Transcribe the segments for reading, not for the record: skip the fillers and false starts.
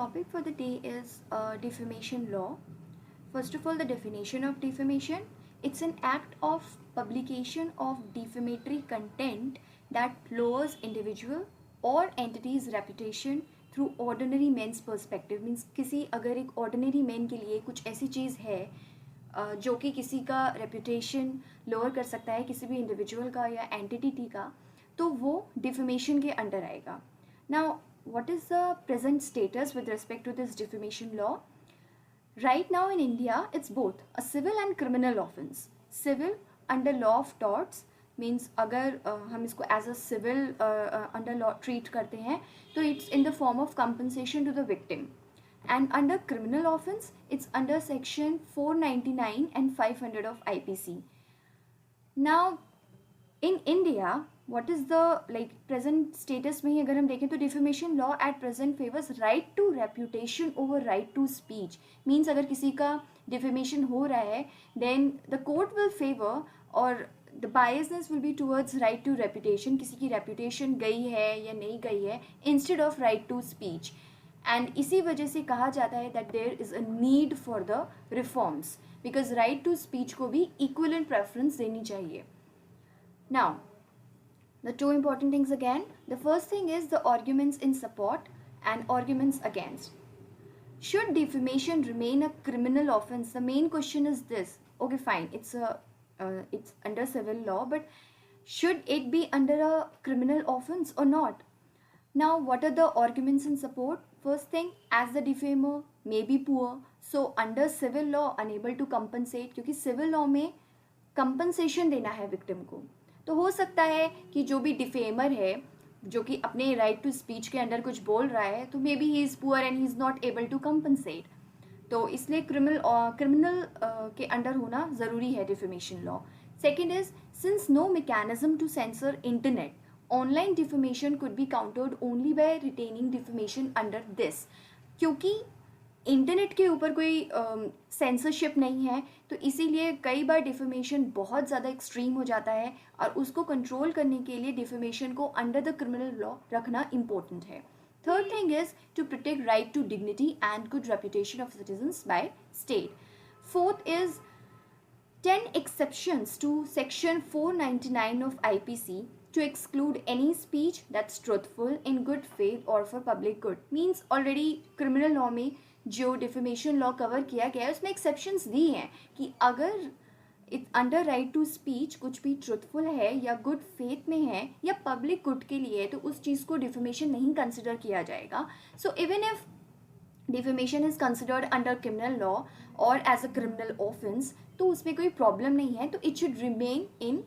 topic for the day is defamation law. First of all, the definition of defamation. It's an act of publication of defamatory content that lowers individual or entity's reputation through ordinary men's perspective. Means किसी अगर एक ordinary man के लिए कुछ ऐसी चीज़ है जो कि किसी का रेपुटेशन लोअर कर सकता है, किसी भी इंडिविजुअल का या एंटिटी का, तो वो डिफेमेशन के अंडर आएगा. Now what is the present status with respect to this defamation law? Right now in India, it's both a civil and criminal offense. Civil under law of torts means अगर हम इसको as a civil under law treat करते हैं तो it's in the form of compensation to the victim. And under criminal offense, it's under section 499 and 500 of IPC. Now, in India, what is the present status में अगर हम देखें तो defamation law at present favors right to reputation over right to speech. Means अगर किसी का defamation हो रहा है, then the court will favor और the biasness will be towards right to reputation. किसी की reputation गई है या नहीं गई है instead of right to speech. And इसी वजह से कहा जाता है that there is a need for the reforms because right to speech को भी equivalent preference देनी चाहिए. Now, the two important things again. The first thing is the arguments in support and arguments against. Should defamation remain a criminal offense? The main question is this. Okay, fine. It's under civil law, but should it be under a criminal offense or not? Now, what are the arguments in support? First thing, as the defamer may be poor, so under civil law unable to compensate, क्योंकि civil law में compensation देना है victim को. तो हो सकता है कि जो भी डिफेमर है जो कि अपने राइट टू स्पीच के अंडर कुछ बोल रहा है तो maybe he is poor and he is not able to compensate. तो इसलिए क्रिमिनल के अंडर होना ज़रूरी है defamation law. Second is since no mechanism to censor internet, online defamation could be countered only by retaining defamation under this. क्योंकि internet के ऊपर कोई सेंसरशिप नहीं है तो इसीलिए कई बार डिफेमेशन बहुत ज़्यादा एक्सट्रीम हो जाता है और उसको कंट्रोल करने के लिए डिफेमेशन को अंडर द क्रिमिनल लॉ रखना इम्पोर्टेंट है. Third thing is to protect right to dignity and good reputation of citizens by state. Fourth is 10 exceptions to section 499 of IPC to exclude any speech that's truthful in good faith or for public good. Means already criminal law में जो defamation law cover किया गया है उसमें exceptions दी हैं कि अगर under right to speech कुछ भी ट्रुथफुल है या गुड फेथ में है या पब्लिक गुड के लिए है तो उस चीज़ को डिफेमेशन नहीं कंसिडर किया जाएगा. So even if defamation is considered under criminal law और एज अ क्रिमिनल ऑफेंस तो उसमें कोई प्रॉब्लम नहीं है. तो it should remain in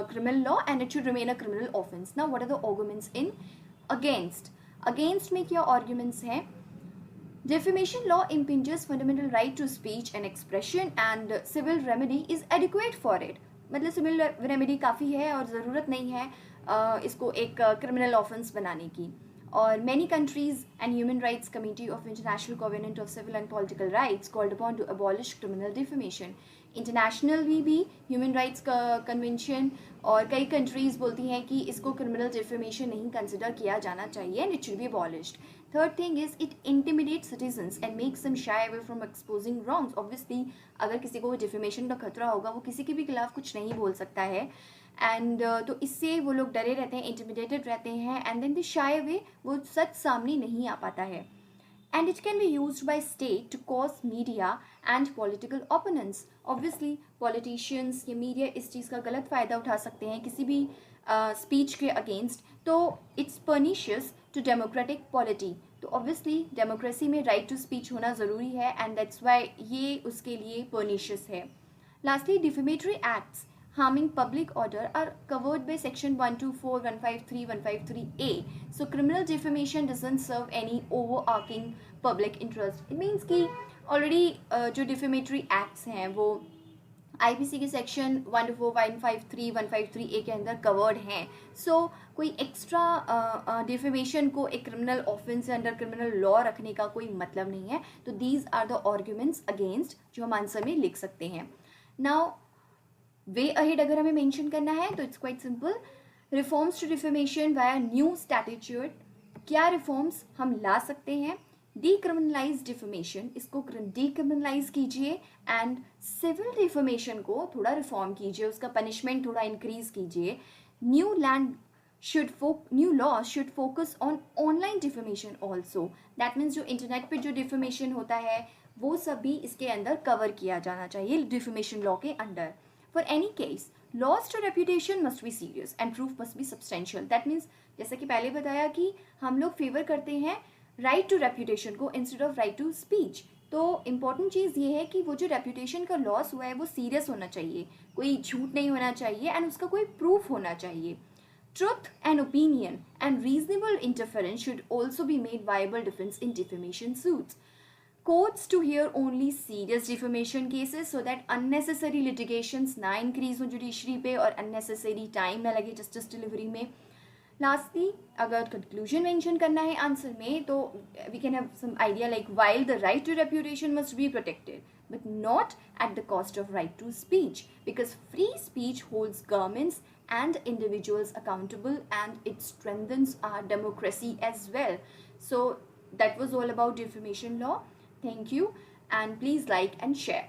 criminal law and it should remain a criminal offense. Now what are the arguments in against? Against में क्या arguments हैं? Defamation law impinges fundamental right to speech and expression and civil remedy is adequate for it. मतलब civil remedy काफ़ी है और ज़रूरत नहीं है इसको एक criminal offense बनाने की. और many countries and Human Rights Committee of International Covenant of Civil and Political Rights called upon to abolish criminal defamation. International भी ह्यूमन राइट्स कन्वेंशन और कई कंट्रीज़ बोलती हैं कि इसको क्रिमिनल डिफेमेशन नहीं कंसिडर किया जाना चाहिए and it should be abolished. Third thing is it intimidate citizens and makes them shy away from exposing wrongs. Obviously अगर किसी को डिफेमेशन का खतरा होगा वो किसी के भी खिलाफ कुछ नहीं बोल सकता है एंड तो इससे वो लोग डरे रहते हैं, इंटिमिडेटेड रहते हैं and then they shy away, वो सच सामने नहीं आ पाता है. And it can be used by state to cause media and political opponents. Obviously, politicians या media इस चीज़ का गलत फ़ायदा उठा सकते हैं किसी भी speech के against. तो it's pernicious to democratic polity. तो obviously democracy में right to speech होना ज़रूरी है and that's why ये उसके लिए pernicious है. Lastly, defamatory acts harming public order are covered by section 124, 153, 153A. So criminal defamation doesn't serve any overarching public interest. It means कि already जो defamatory acts हैं वो IPC के section 124, 153, 153A के अंदर covered हैं. So कोई extra defamation को एक criminal offense से under criminal law रखने का कोई मतलब नहीं है. तो these are the arguments against जो हम आंसर में लिख सकते हैं. Now वे अहेड अगर हमें मेंशन करना है तो it's quite simple. Reforms to defamation via new statute. क्या रिफॉर्म्स हम ला सकते हैं डीक्रिमिनलाइज डिफेमेशन, इसको डीक्रिमिनलाइज कीजिए एंड सिविल डिफेमेशन को थोड़ा रिफॉर्म कीजिए, उसका पनिशमेंट थोड़ा इंक्रीज कीजिए. New land new laws should focus on online defamation also. That means जो इंटरनेट पे जो डिफेमेशन होता है वो सब भी इसके अंदर कवर किया जाना चाहिए डिफेमेशन लॉ के under. For any case loss to reputation must be serious and proof must be substantial. That means जैसे कि पहले बताया कि हम लोग फेवर करते हैं राइट टू रेपुटेशन को instead of right to speech. तो इम्पॉर्टेंट चीज़ ये है कि वो जो रेपुटेशन का लॉस हुआ है वो सीरियस होना चाहिए, कोई झूठ नहीं होना चाहिए एंड उसका कोई प्रूफ होना चाहिए. Truth and opinion and reasonable interference should also be made viable defense in defamation suits. Courts to hear only serious defamation cases so that unnecessary litigations ना increase हो judiciary पे और unnecessary time ना लगे justice delivery में. Lastly, अगर conclusion mention करना है आंसर में तो we can have some idea like while the right to reputation must be protected but not at the cost of right to speech, because free speech holds governments and individuals accountable and it strengthens our democracy as well. So that was all about defamation law. Thank you and please like and share.